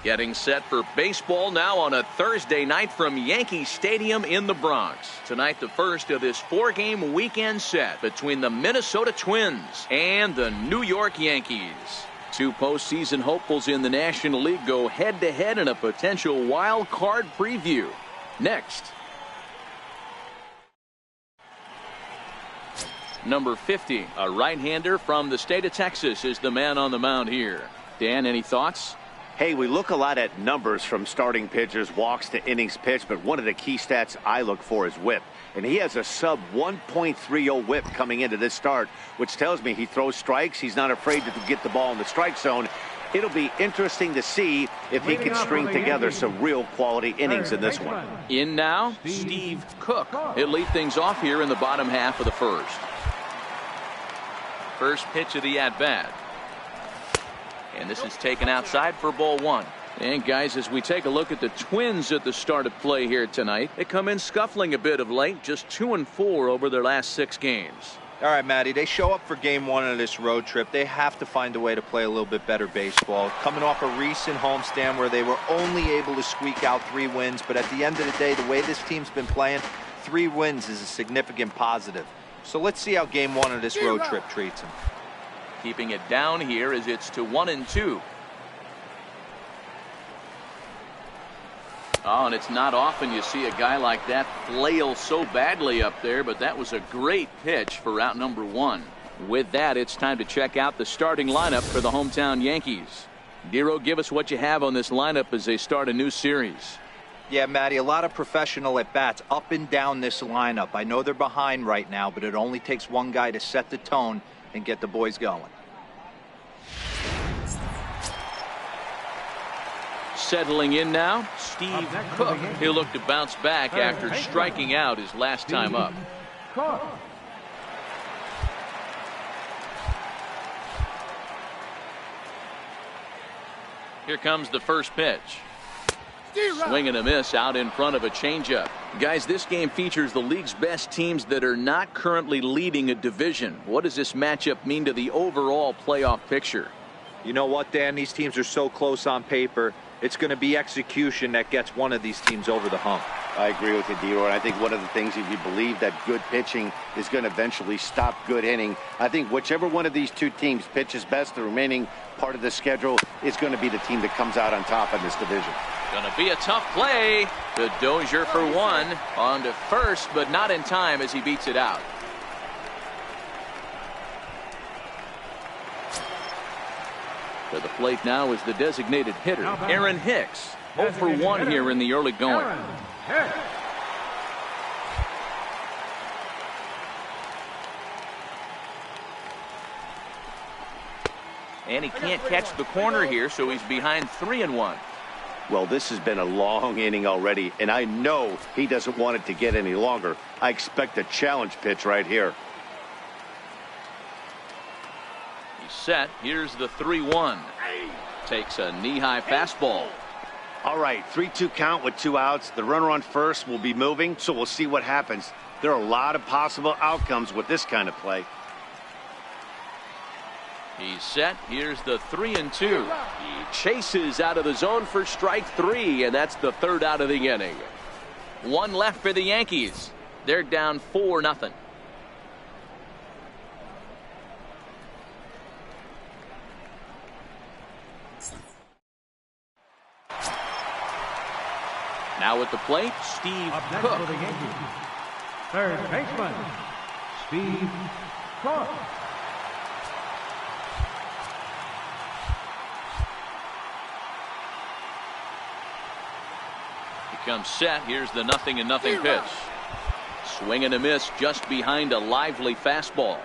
Getting set for baseball now on a Thursday night from Yankee Stadium in the Bronx. Tonight, the first of this 4-game weekend set between the Minnesota Twins and the New York Yankees. Two postseason hopefuls in the National League go head-to-head in a potential wild card preview. Next. Number 50, a right-hander from the state of Texas, is the man on the mound here. Dan, any thoughts? Hey, we look a lot at numbers from starting pitchers, walks to innings pitched, but one of the key stats I look for is whip. And he has a sub 1.30 whip coming into this start, which tells me he throws strikes. He's not afraid to get the ball in the strike zone. It'll be interesting to see if he can string together some real quality innings in this one. In now, Steve Cook. He'll lead things off here in the bottom half of the first. First pitch of the at-bat. And this is taken outside for ball one. And guys, as we take a look at the Twins at the start of play here tonight, they come in scuffling a bit of late, just 2-4 over their last 6 games. All right, Matty, they show up for game 1 of this road trip. They have to find a way to play a little bit better baseball. Coming off a recent homestand where they were only able to squeak out 3 wins, but at the end of the day, the way this team's been playing, 3 wins is a significant positive. So let's see how game 1 of this road trip treats them. Keeping it down here as it's to 1-2. Oh, and it's not often you see a guy like that flail so badly up there, but that was a great pitch for out number 1. With that, it's time to check out the starting lineup for the hometown Yankees. Dero, give us what you have on this lineup as they start a new series. Yeah, Matty, a lot of professional at-bats up and down this lineup. I know they're behind right now, but it only takes one guy to set the tone and get the boys going. Settling in now, Steve Cook. He'll look to bounce back after striking out his last time up. Here comes the first pitch. Swing and a miss out in front of a changeup. Guys, this game features the league's best teams that are not currently leading a division. What does this matchup mean to the overall playoff picture? You know what, Dan? These teams are so close on paper. It's going to be execution that gets one of these teams over the hump. I agree with you, Dero. And I think one of the things, if you believe that good pitching is going to eventually stop good hitting, I think whichever one of these two teams pitches best the remaining part of the schedule is going to be the team that comes out on top in this division. Going to be a tough play. The Dozier for 1. On to first, but not in time as he beats it out. To the plate now is the designated hitter, Aaron Hicks. 0 for 1 here in the early going. And he can't catch the corner here, so he's behind 3-1. Well, this has been a long inning already, and I know he doesn't want it to get any longer. I expect a challenge pitch right here. He's set. Here's the 3-1. Takes a knee-high fastball. All right, 3-2 count with 2 outs. The runner on first will be moving, so we'll see what happens. There are a lot of possible outcomes with this kind of play. He's set. Here's the 3-2. He chases out of the zone for strike 3, and that's the third out of the inning. One left for the Yankees. They're down 4-0. Now at the plate, Steve Cook. For the Yankees, third baseman, Steve Cook. He comes set. Here's the 0-0 pitch. Swing and a miss just behind a lively fastball.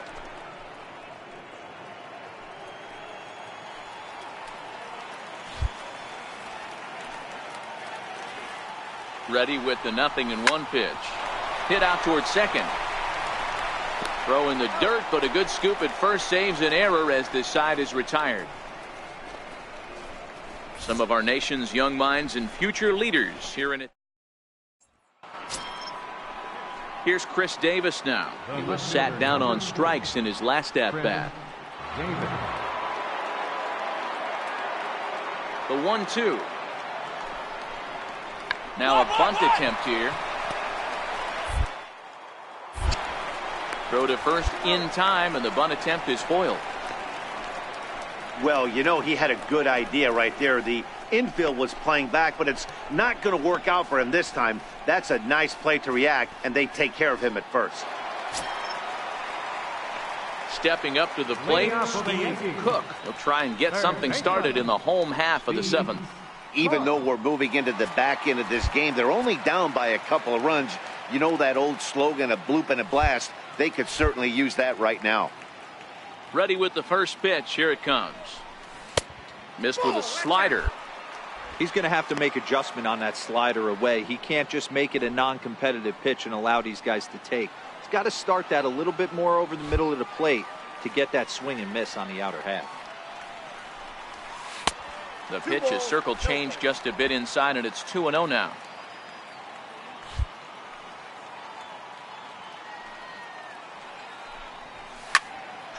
Ready with the 0-1 pitch. Hit out towards second. Throw in the dirt, but a good scoop at first saves an error as this side is retired. Some of our nation's young minds and future leaders here in it. Here's Chris Davis now. He was sat down on strikes in his last at-bat. The 1-2. Now a bunt attempt here. Throw to first in time, and the bunt attempt is foiled. Well, you know, he had a good idea right there. The infield was playing back, but it's not going to work out for him this time. That's a nice play to react, and they take care of him at first. Stepping up to the plate, Steve Cook. He'll try and get something started in the home half of the 7th. Even though we're moving into the back end of this game, they're only down by a couple of runs. You know that old slogan, a bloop and a blast? They could certainly use that right now. Ready with the first pitch. Here it comes. Missed with a slider. He's going to have to make adjustment on that slider away. He can't just make it a non-competitive pitch and allow these guys to take. He's got to start that a little bit more over the middle of the plate to get that swing and miss on the outer half. The pitch is circle change just a bit inside, and it's 2-0 now.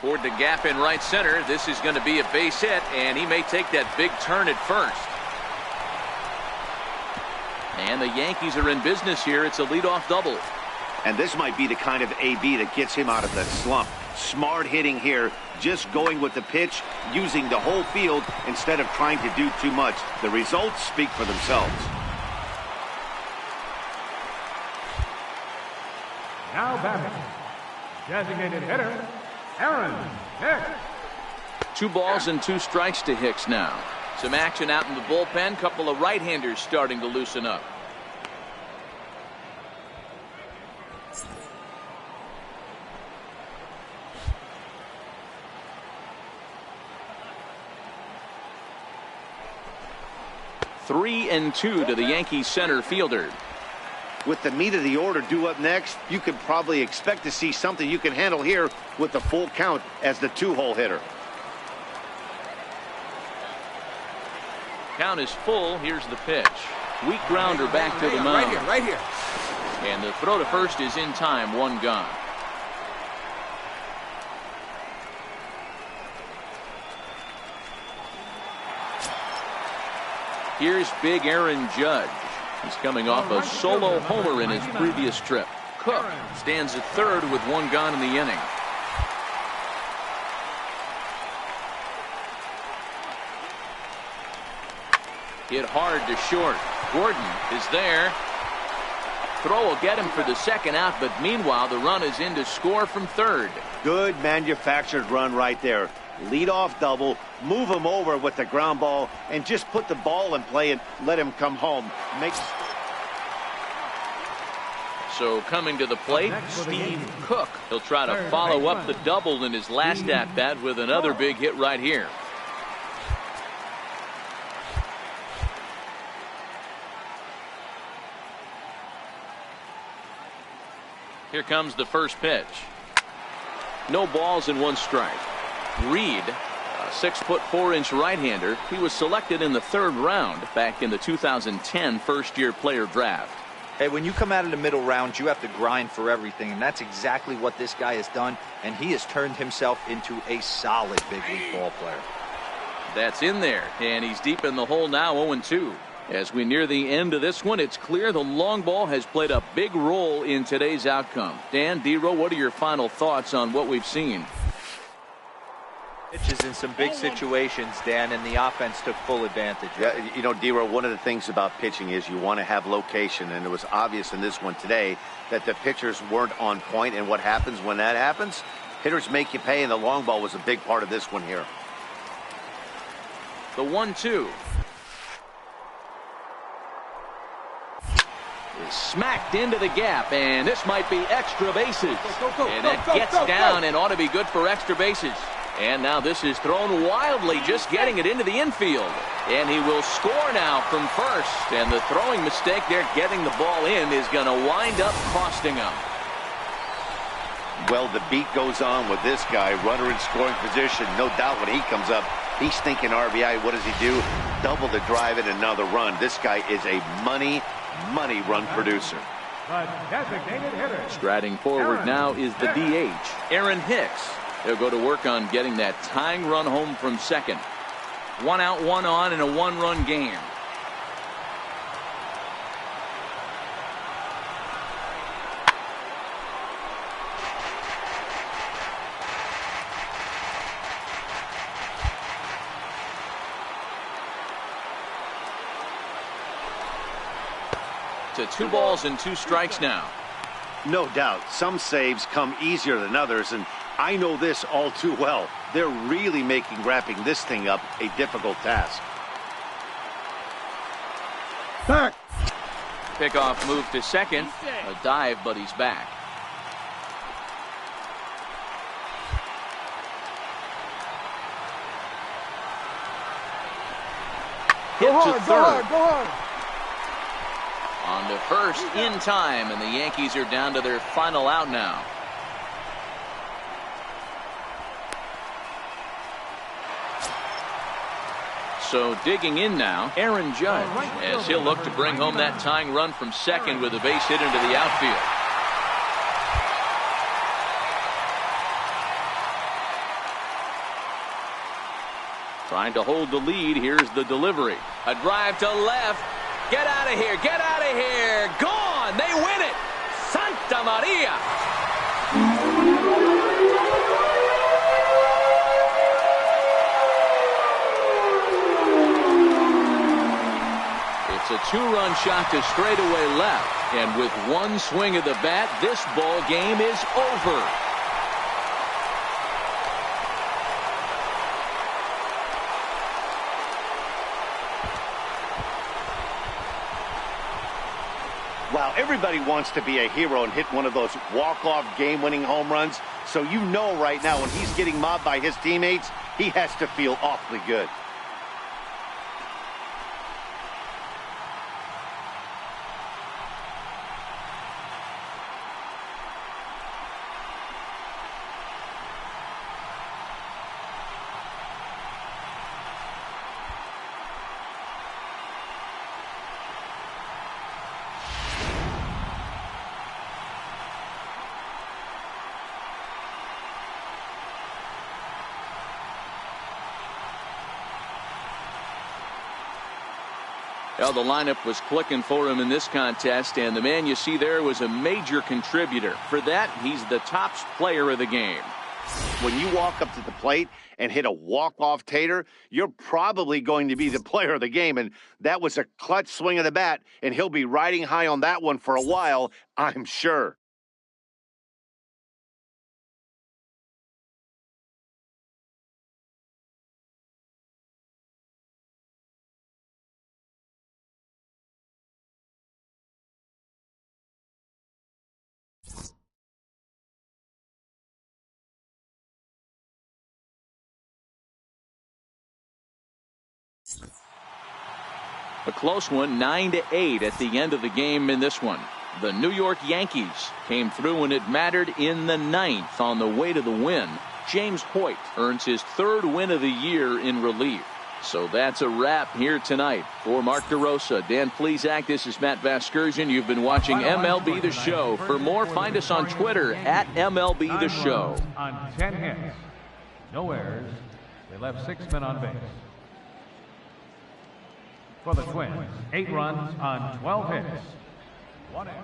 Toward the gap in right center. This is going to be a base hit, and he may take that big turn at first. And the Yankees are in business here. It's a leadoff double. And this might be the kind of AB that gets him out of that slump. Smart hitting here, just going with the pitch, using the whole field instead of trying to do too much. The results speak for themselves. Now batting, designated hitter, Aaron Hicks. 2 balls and 2 strikes to Hicks now. Some action out in the bullpen. Couple of right-handers starting to loosen up. Three and 2 to the Yankees center fielder. With the meat of the order due up next, you could probably expect to see something you can handle here with the full count as the 2-hole hitter. Count is full. Here's the pitch. Weak grounder back to the mound. Right here. And the throw to first is in time. 1 gone. Here's big Aaron Judge. He's coming off a solo homer in his previous trip. Cook stands at third with 1 gone in the inning. Hit hard to short. Gordon is there. Throw will get him for the second out, but meanwhile the run is in to score from third. Good manufactured run right there. Lead-off double, move him over with the ground ball, and just put the ball in play and let him come home. So coming to the plate, Steve Cook. He'll try to follow up the double in his last at-bat with another big hit right here. Here comes the first pitch. No balls and 1 strike. Reed, a 6'4" right-hander. He was selected in the 3rd round back in the 2010 first-year player draft. Hey, when you come out of the middle rounds, you have to grind for everything, and that's exactly what this guy has done, and he has turned himself into a solid big league ball player. That's in there, and he's deep in the hole now, 0-2. As we near the end of this one, it's clear the long ball has played a big role in today's outcome. Dan, D-Row, what are your final thoughts on what we've seen? Pitches in some big situations, Dan, and the offense took full advantage. Yeah, you know, D-Row, one of the things about pitching is you want to have location, and it was obvious in this one today that the pitchers weren't on point, and what happens when that happens? Hitters make you pay, and the long ball was a big part of this one here. The 1-2. Is smacked into the gap, and this might be extra bases. And that gets down and ought to be good for extra bases. And now this is thrown wildly, just getting it into the infield. And he will score now from first. And the throwing mistake there, getting the ball in, is going to wind up costing him. Well, the beat goes on with this guy, runner in scoring position. No doubt when he comes up, he's thinking RBI. What does he do? Double the drive and another run. This guy is a money run producer. The designated hitter. Striding forward now is the DH, Aaron Hicks. He'll go to work on getting that tying run home from second. 1 out, 1 on in a 1-run game. To 2 balls and 2 strikes now. No doubt, some saves come easier than others, and I know this all too well. They're really making wrapping this thing up a difficult task. Back. Pickoff move to second. A dive, but he's back. Hit to third. Go hard. On to first in time, and the Yankees are down to their final out now. So digging in now, Aaron Judge, as he'll look to bring home that tying run from second with a base hit into the outfield. Trying to hold the lead. Here's the delivery. A drive to left. Get out of here. Get out of here. Gone. They win it. Santa Maria. It's a 2-run shot to straightaway left. And with 1 swing of the bat, this ball game is over. Wow, everybody wants to be a hero and hit one of those walk-off game-winning home runs. So you know right now when he's getting mobbed by his teammates, he has to feel awfully good. Well, the lineup was clicking for him in this contest, and the man you see there was a major contributor. For that, he's the top player of the game. When you walk up to the plate and hit a walk-off tater, you're probably going to be the player of the game, and that was a clutch swing of the bat, and he'll be riding high on that one for a while, I'm sure. A close one, 9-8 at the end of the game in this one. The New York Yankees came through when it mattered in the 9th on the way to the win. James Hoyt earns his 3rd win of the year in relief. So that's a wrap here tonight. For Mark DeRosa, Dan Plesac, this is Matt Vasgersian. You've been watching MLB The Show. For more, find us on Twitter at MLB The Show. On 10 hits, no errors. They left 6 men on base. For the Twins, 8 runs on 12 hits. 1 error.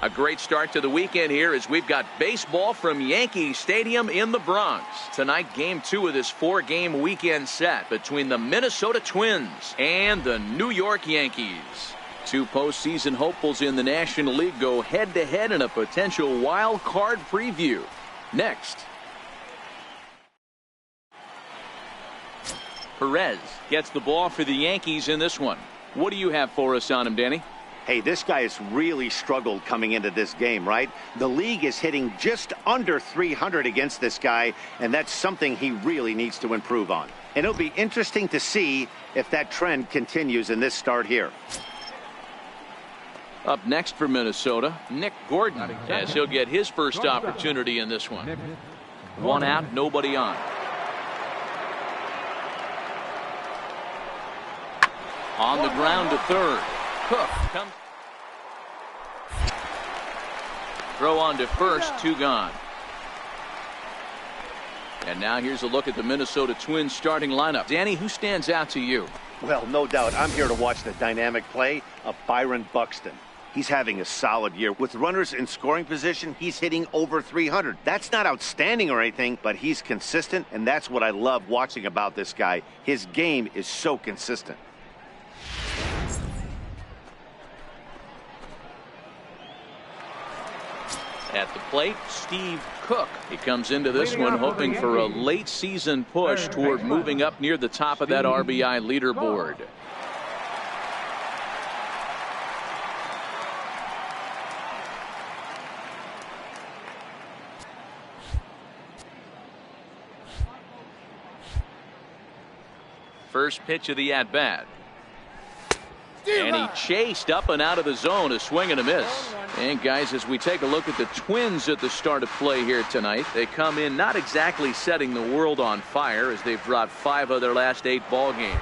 A great start to the weekend here as we've got baseball from Yankee Stadium in the Bronx. Tonight, Game 2 of this 4-game weekend set between the Minnesota Twins and the New York Yankees. 2 postseason hopefuls in the National League go head-to-head in a potential wild card preview. Next. Perez gets the ball for the Yankees in this one. What do you have for us on him, Danny? Hey, this guy has really struggled coming into this game, right? The league is hitting just under 300 against this guy, and that's something he really needs to improve on. And it'll be interesting to see if that trend continues in this start here. Up next for Minnesota, Nick Gordon, as he'll get his first opportunity in this one. 1 out, nobody on. On the ground to third. Cook comes. Throw on to first, 2 gone. And now here's a look at the Minnesota Twins starting lineup. Danny, who stands out to you? Well, no doubt, I'm here to watch the dynamic play of Byron Buxton. He's having a solid year. With runners in scoring position, he's hitting over 300. That's not outstanding or anything, but he's consistent, and that's what I love watching about this guy. His game is so consistent. At the plate, Steve Cook. He comes into this one hoping for a late season push toward moving up near the top of that RBI leaderboard. First pitch of the at-bat. And he chased up and out of the zone, a swing and a miss. And guys, as we take a look at the Twins at the start of play here tonight, they come in not exactly setting the world on fire as they've dropped 5 of their last 8 ball games.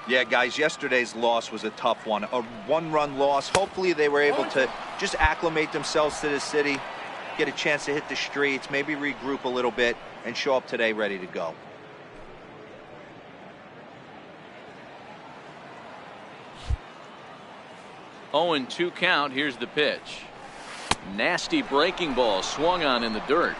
Yeah, guys, yesterday's loss was a tough one. A 1-run loss. Hopefully they were able to just acclimate themselves to the city, get a chance to hit the streets, maybe regroup a little bit, and show up today ready to go. 0-2 count. Here's the pitch. Nasty breaking ball swung on in the dirt.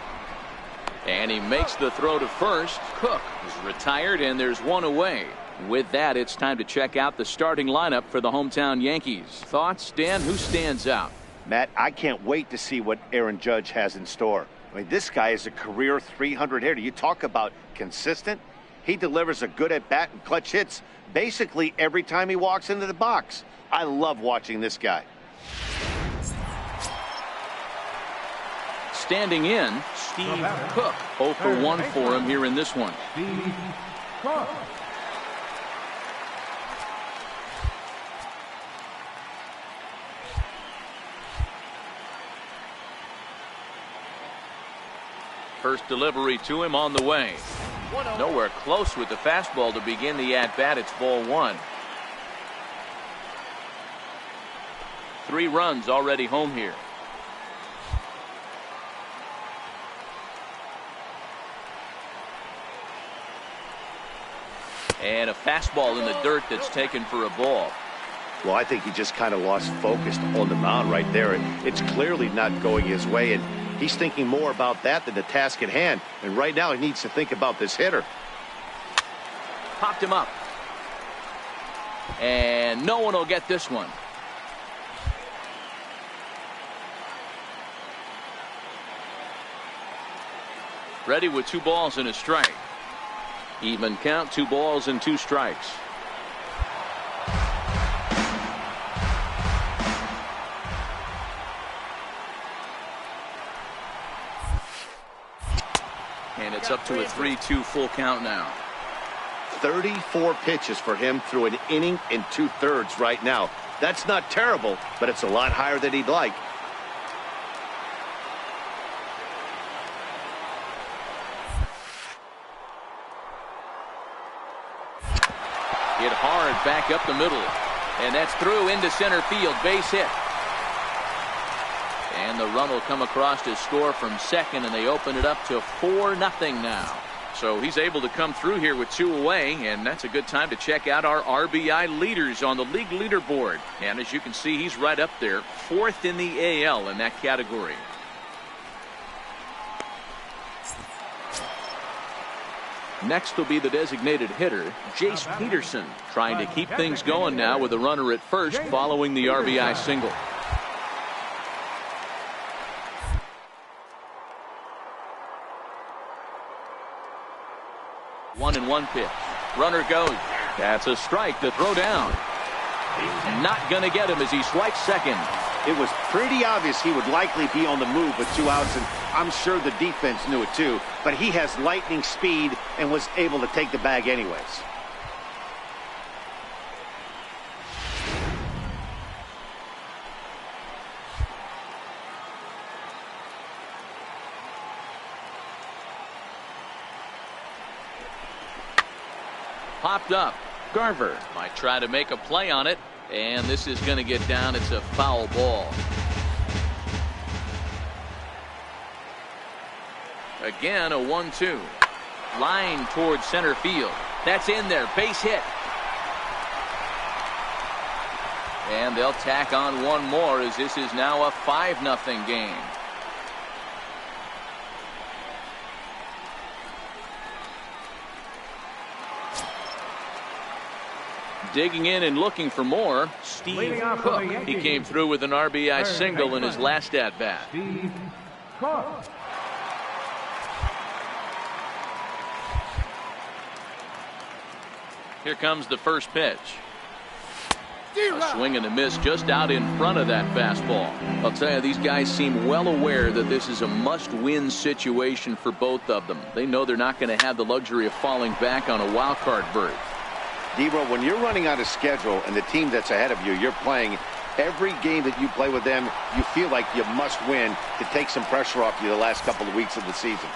And he makes the throw to first. Cook is retired, and there's 1 away. With that, it's time to check out the starting lineup for the hometown Yankees. Thoughts, Dan? Who stands out? Matt, I can't wait to see what Aaron Judge has in store. I mean, this guy is a career 300 hitter. You talk about consistent. He delivers a good at-bat and clutch hits basically every time he walks into the box. I love watching this guy. Standing in, Steve Cook. 0 for 1 for him here in this one. Steve Cook. First delivery to him on the way. Nowhere close with the fastball to begin the at-bat. It's ball 1. 3 runs already home here. And a fastball in the dirt that's taken for a ball. Well, I think he just kind of lost focus on the mound right there. It's clearly not going his way, and he's thinking more about that than the task at hand. And right now he needs to think about this hitter. Popped him up. And no one will get this one. Ready with 2 balls and a strike. Even count, 2 balls and 2 strikes. And it's up to a 3-2 full count now. 34 pitches for him through an inning and 2/3 right now. That's not terrible, but it's a lot higher than he'd like. Hit hard back up the middle. And that's through into center field. Base hit. And the run will come across to score from second, and they open it up to 4-0 now. So he's able to come through here with 2 away, and that's a good time to check out our RBI leaders on the league leaderboard. And as you can see, he's right up there, 4th in the AL in that category. Next will be the designated hitter, Jace Peterson, trying to keep things going now with a runner at first following the RBI single. 1-1 pitch. Runner goes. That's a strike to throw down. Not going to get him as he swipes second. It was pretty obvious he would likely be on the move with 2 outs, and I'm sure the defense knew it too. But he has lightning speed and was able to take the bag anyways. Popped up. Garver might try to make a play on it, and this is going to get down. It's a foul ball. Again, a 1-2. Line towards center field. That's in there. Base hit. And they'll tack on one more as this is now a 5-0 game. Digging in and looking for more, Steve Cook. He came through with an RBI single in his last at-bat. Steve Cook. Here comes the first pitch. A swing and a miss just out in front of that fastball. I'll tell you, these guys seem well aware that this is a must-win situation for both of them. They know they're not going to have the luxury of falling back on a wild card berth. Dero, when you're running out of schedule and the team that's ahead of you, you're playing every game that you play with them, you feel like you must win to take some pressure off you the last couple of weeks of the season.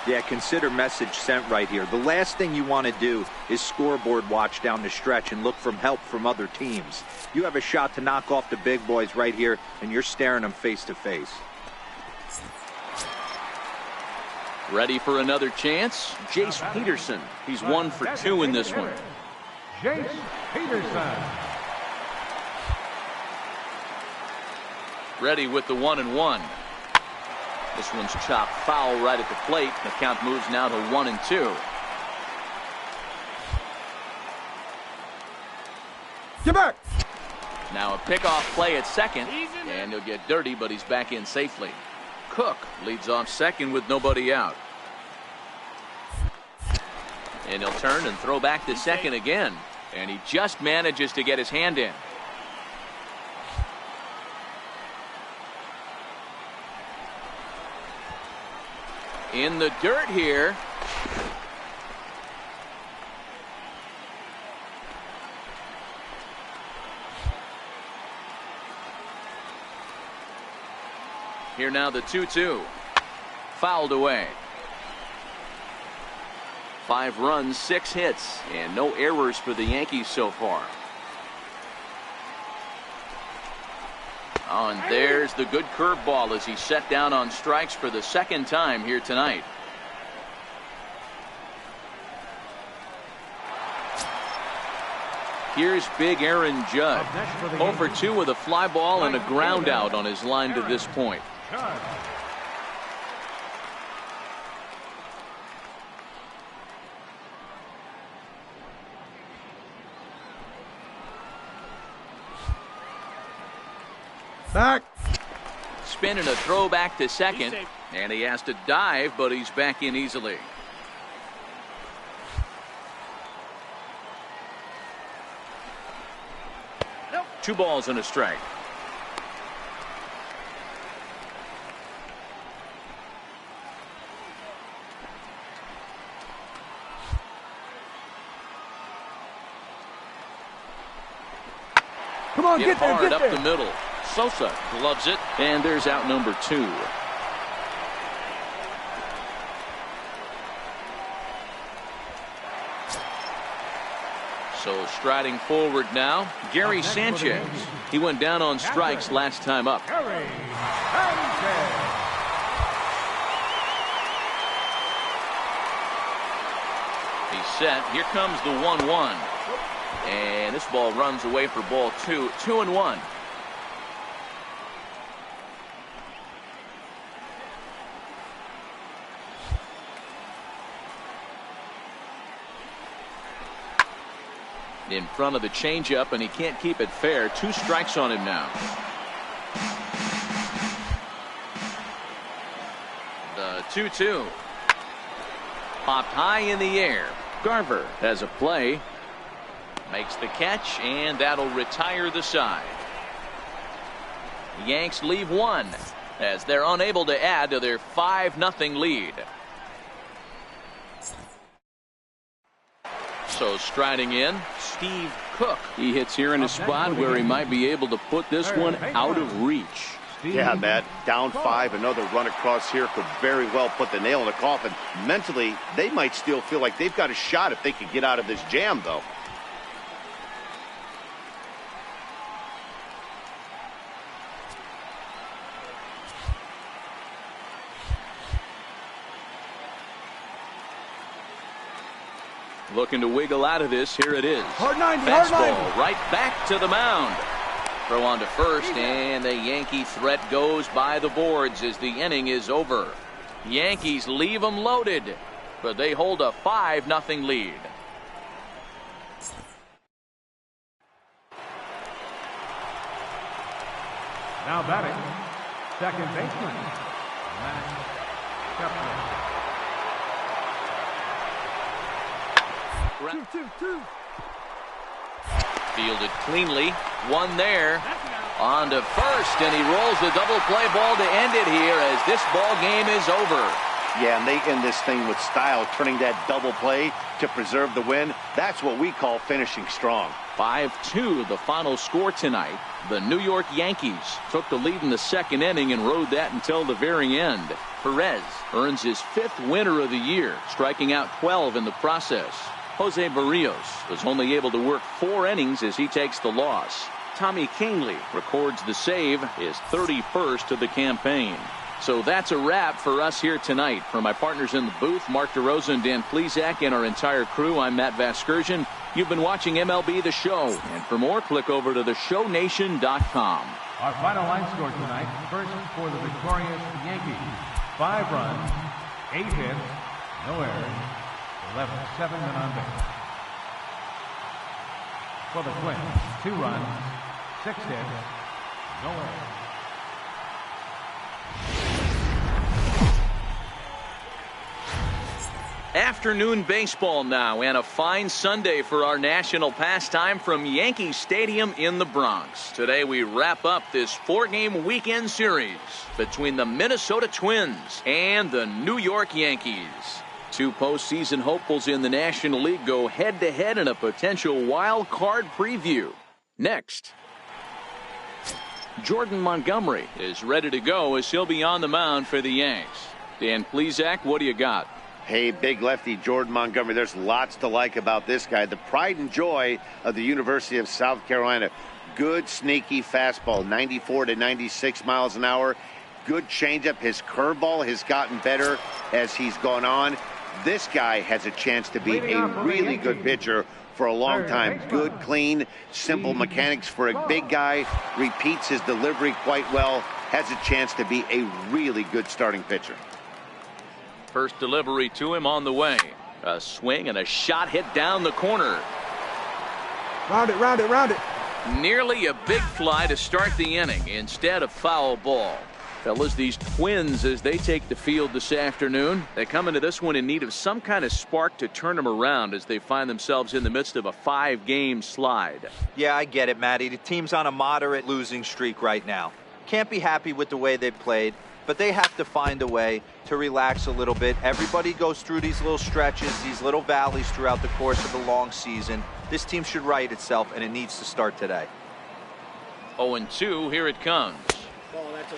Yeah, consider message sent right here. The last thing you want to do is scoreboard watch down the stretch and look for help from other teams. You have a shot to knock off the big boys right here, and you're staring them face to face. Ready for another chance? Jace Peterson. He's 1 for 2 in this one. Jace Peterson. Ready with the 1-1. This one's chopped foul right at the plate. The count moves now to 1-2. Get back. Now a pickoff play at second, and he'll get dirty, but he's back in safely. Cook leads off second with nobody out. And he'll turn and throw back to second again. And he just manages to get his hand in. In the dirt here. Here now the 2-2. Fouled away. 5 runs, 6 hits, and no errors for the Yankees so far. Oh, and there's the good curveball as he's set down on strikes for the second time here tonight. Here's big Aaron Judge. 0 for 2 with a fly ball and a ground out on his line to this point. Back. Spin and a throw back to second, and he has to dive, but he's back in easily. Nope. 2 balls and a strike. Come on, Hit get there, hard get up there. the middle. Sosa gloves it, and there's out number 2. So striding forward now, Gary Sanchez. He went down on strikes last time up. Gary Sanchez. He's set. Here comes the 1-1. And this ball runs away for ball 2. 2-1. In front of the changeup, and he can't keep it fair. 2 strikes on him now. The 2-2. Popped high in the air. Garver has a play. Makes the catch, and that'll retire the side. Yanks leave 1 as they're unable to add to their 5-0 lead. So striding in, Steve Cook. He hits here in a spot where he might be able to put this one out of reach. Yeah, Matt, down 5, another run across here could very well put the nail in the coffin. Mentally, they might still feel like they've got a shot if they could get out of this jam, though. Looking to wiggle out of this. Here it is. Hard 90, Fastball hard 90. right back to the mound. Throw on to first, and the Yankee threat goes by the boards as the inning is over. Yankees leave them loaded, but they hold a 5-0 lead. Now batting, second baseman, Matt Kepler. 2-2-2. Fielded cleanly. 1 there. On to first, and he rolls the double play ball to end it here as this ball game is over. Yeah, and they end this thing with style, turning that double play to preserve the win. That's what we call finishing strong. 5-2 the final score tonight. The New York Yankees took the lead in the 2nd inning and rode that until the very end. Perez earns his 5th winner of the year, striking out 12 in the process. Jose Barrios was only able to work 4 innings as he takes the loss. Tommy Kingley records the save, his 31st of the campaign. So that's a wrap for us here tonight. For my partners in the booth, Mark DeRosa and Dan Plesac, and our entire crew, I'm Matt Vasgersian. You've been watching MLB The Show. And for more, click over to theshownation.com. Our final line score tonight, first for the victorious Yankees. 5 runs, 8 hits, no errors, 7 men on base. For the Twins, 2 runs, 6 hits, no errors. Afternoon baseball now, and a fine Sunday for our national pastime from Yankee Stadium in the Bronx. Today we wrap up this 4-game weekend series between the Minnesota Twins and the New York Yankees. 2 postseason hopefuls in the National League go head-to-head in a potential wild card preview. Next, Jordan Montgomery is ready to go as he'll be on the mound for the Yanks. Dan Plesac, what do you got? Hey, big lefty Jordan Montgomery. There's lots to like about this guy. The pride and joy of the University of South Carolina. Good, sneaky fastball, 94 to 96 miles an hour. Good changeup. His curveball has gotten better as he's gone on. This guy has a chance to be a really good pitcher for a long time. Good, clean, simple mechanics for a big guy. Repeats his delivery quite well. Has a chance to be a really good starting pitcher. First delivery to him on the way. A swing and a shot hit down the corner. Round it, round it, round it. Nearly a big fly to start the inning instead of foul ball. Fellas, these Twins, as they take the field this afternoon, they come into this one in need of some kind of spark to turn them around as they find themselves in the midst of a 5-game slide. Yeah, I get it, Matty. The team's on a moderate losing streak right now. Can't be happy with the way they've played, but they have to find a way to relax a little bit. Everybody goes through these little stretches, these little valleys throughout the course of the long season. This team should right itself, and it needs to start today. 0-2, here it comes.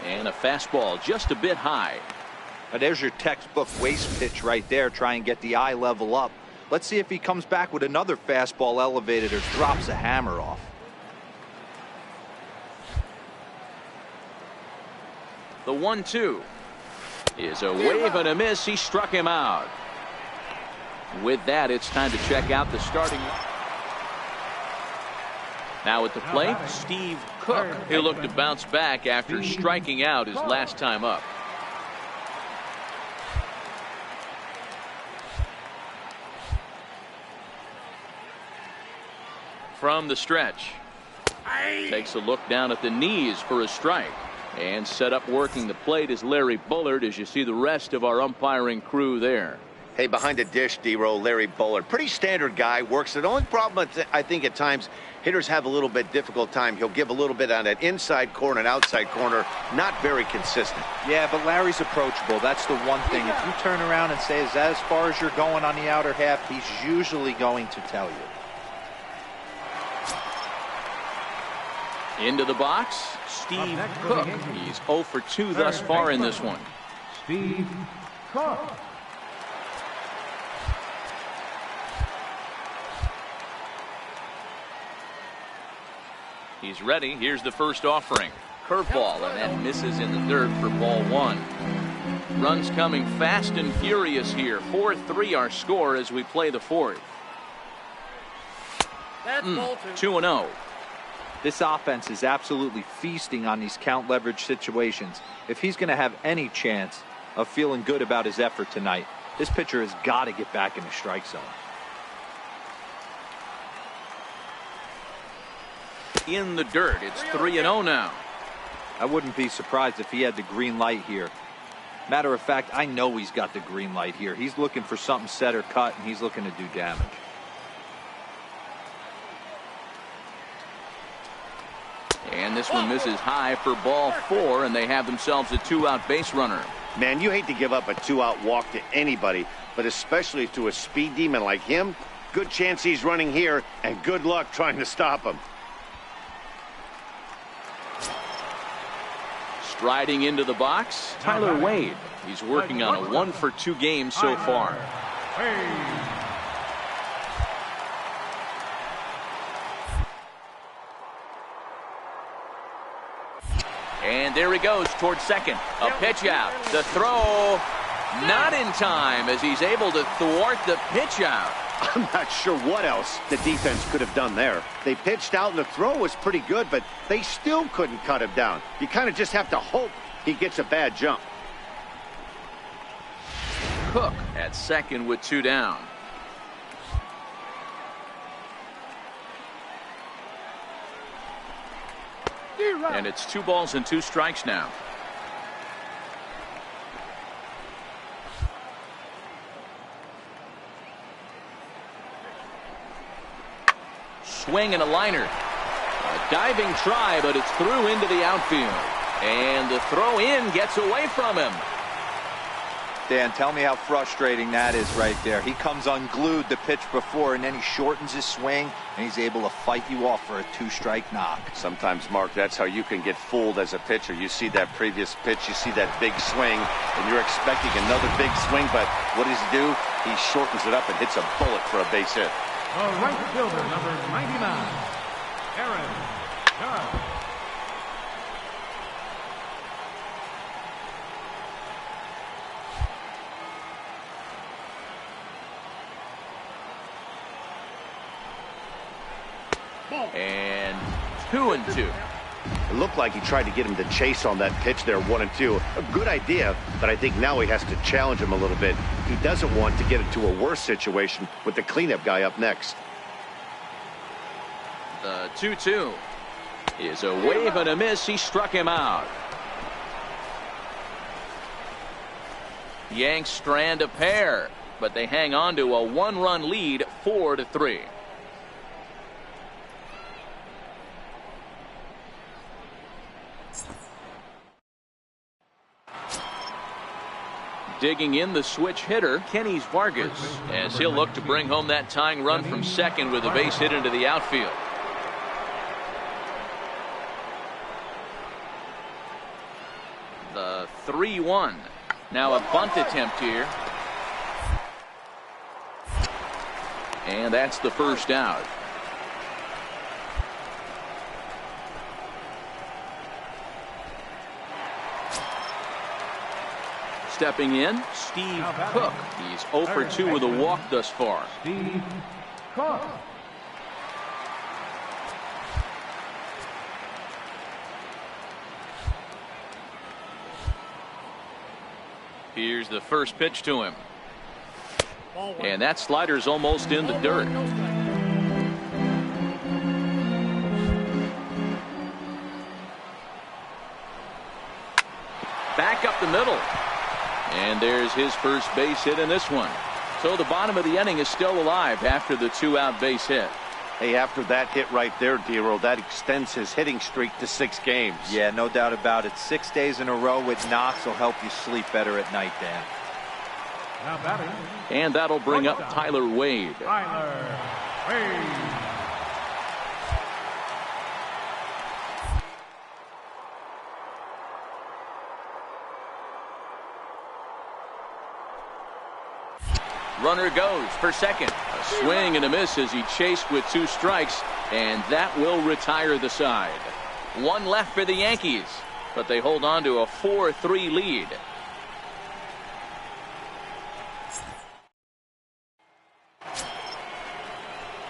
And a fastball just a bit high. Now there's your textbook waste pitch right there. Try and get the eye level up Let's see if he comes back with another fastball elevated or drops a hammer off. The 1-2 is a wave and a miss. He struck him out. With that, it's time to check out the starting. Now at the plate, Steve Cook. He'll look to bounce back after striking out his last time up. From the stretch, takes a look down at the knees for a strike. And set up working the plate is Larry Bullard, as you see the rest of our umpiring crew there. Hey, behind the dish, D-Row, Larry Bullard. Pretty standard guy, works it. The only problem, I think at times, hitters have a little bit difficult time. He'll give a little bit on that inside corner and outside corner. Not very consistent. Yeah, but Larry's approachable. That's the one thing. If you turn around and say, is that as far as you're going on the outer half, he's usually going to tell you. Into the box, Steve Cook. He's 0 for 2 thus far in this one. Steve Cook. He's ready. Here's the first offering. Curveball, and that misses in the third for ball 1. Runs coming fast and furious here. 4-3 our score as we play the fourth. 2-0. This offense is absolutely feasting on these count leverage situations. If he's going to have any chance of feeling good about his effort tonight, this pitcher has got to get back in the strike zone. In the dirt, it's 3-0 now. I wouldn't be surprised if he had the green light here. Matter of fact, I know he's got the green light here. He's looking for something set or cut, and he's looking to do damage. And this one misses high for ball 4, and they have themselves a 2-out base runner. Man, you hate to give up a 2-out walk to anybody, but especially to a speed demon like him. Good chance he's running here, and good luck trying to stop him. Striding into the box, Tyler Wade. He's working on a 1 for 2 game so far. And there he goes towards second. A pitch out. The throw not in time as he's able to thwart the pitch out. I'm not sure what else the defense could have done there. They pitched out and the throw was pretty good, but they still couldn't cut him down. You kind of just have to hope he gets a bad jump. Cook at second with 2 down. And it's 2 balls and 2 strikes now. Swing and a liner. A diving try, but it's through into the outfield. And the throw in gets away from him. Dan, tell me how frustrating that is right there. He comes unglued the pitch before, and then he shortens his swing, and he's able to fight you off for a 2-strike knock. Sometimes, Mark, that's how you can get fooled as a pitcher. You see that previous pitch, you see that big swing, and you're expecting another big swing, but what does he do? He shortens it up and hits a bullet for a base hit. Right fielder, number 99, Aaron Judge. And 2-2. It looked like he tried to get him to chase on that pitch there, 1-2. A good idea, but I think now he has to challenge him a little bit. He doesn't want to get into a worse situation with the cleanup guy up next. The 2-2 is a wave and a miss. He struck him out. Yanks strand a pair, but they hang on to a 1-run lead, 4-3. Digging in the switch hitter, Kenny Vargas, as he'll look to bring home that tying run from second with a base hit into the outfield. The 3-1. Now a bunt attempt here. And that's the first out. Stepping in, Steve Cook. He's 0 for 2 with a walk thus far. Steve Cook. Here's the first pitch to him. And that slider's almost in the dirt. Back up the middle. And there's his first base hit in this one. So the bottom of the inning is still alive after the 2-out base hit. Hey, after that hit right there, Dero, that extends his hitting streak to 6 games. Yeah, no doubt about it. 6 days in a row with knocks will help you sleep better at night, Dan. Now batting. And that'll bring up Tyler Wade. Tyler Wade. Runner goes for second. A swing and a miss as he chased with 2 strikes, and that will retire the side. 1 left for the Yankees, but they hold on to a 4-3 lead.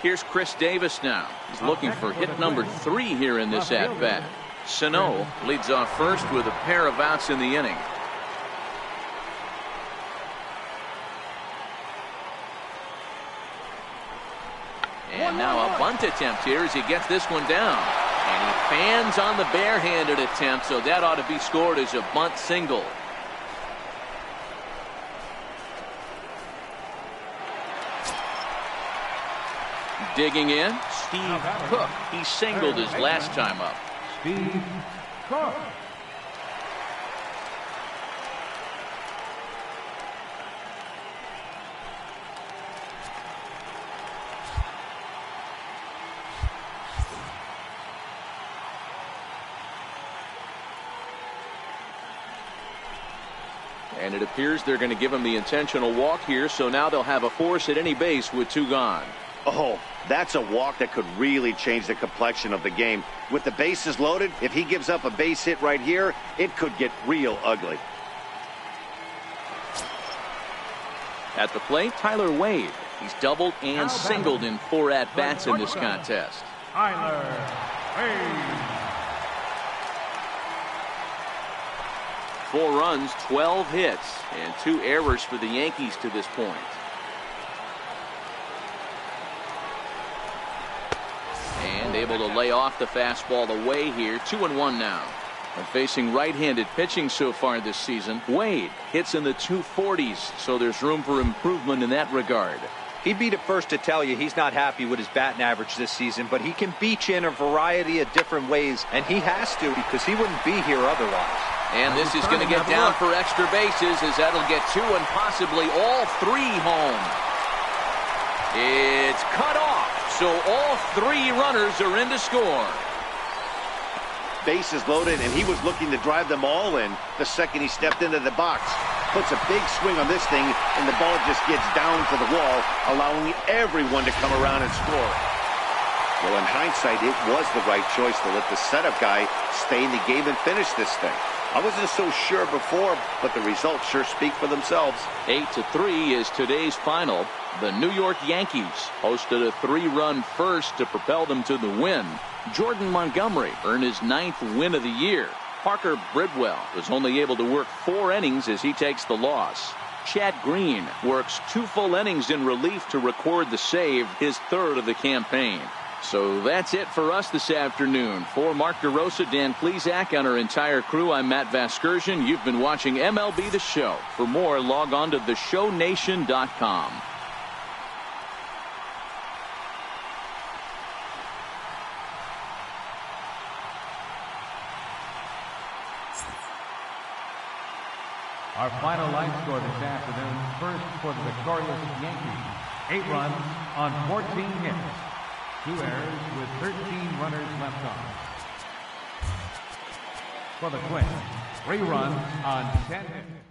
Here's Chris Davis now. He's looking for hit number 3 here in this at-bat. Sano leads off first with a pair of outs in the inning. And now a bunt attempt here as he gets this one down. And he fans on the barehanded attempt, so that ought to be scored as a bunt single. Digging in, Steve Cook. He singled his last time up. Steve Cook. And it appears they're going to give him the intentional walk here, so now they'll have a force at any base with 2 gone. Oh, that's a walk that could really change the complexion of the game. With the bases loaded, if he gives up a base hit right here, it could get real ugly. At the plate, Tyler Wade. He's doubled and singled in 4 at-bats in this contest. Tyler Wade. 4 runs, 12 hits, and 2 errors for the Yankees to this point. And able to lay off the fastball away here. 2-1 now. And facing right-handed pitching so far this season, Wade hits in the 240s, so there's room for improvement in that regard. He'd be the first to tell you he's not happy with his batting average this season, but he can beat you in a variety of different ways, and he has to because he wouldn't be here otherwise. And this is going to get down for extra bases as that'll get 2 and possibly all 3 home. It's cut off, so all 3 runners are in to score. Bases loaded, and he was looking to drive them all in the second he stepped into the box. Puts a big swing on this thing, and the ball just gets down to the wall, allowing everyone to come around and score. Well, in hindsight, it was the right choice to let the setup guy stay in the game and finish this thing. I wasn't so sure before, but the results sure speak for themselves. 8-3 is today's final. The New York Yankees hosted a 3-run first to propel them to the win. Jordan Montgomery earned his 9th win of the year. Parker Bridwell was only able to work 4 innings as he takes the loss. Chad Green works 2 full innings in relief to record the save, his 3rd of the campaign. So that's it for us this afternoon. For Mark DeRosa, Dan Plesac, and our entire crew, I'm Matt Vasgersian. You've been watching MLB The Show. For more, log on to theshownation.com. Our final line score this afternoon. First for the victorious Yankees. 8 runs on 14 hits. 2 errors with 13 runners left on. For the Twins, 3 runs on 10 hits.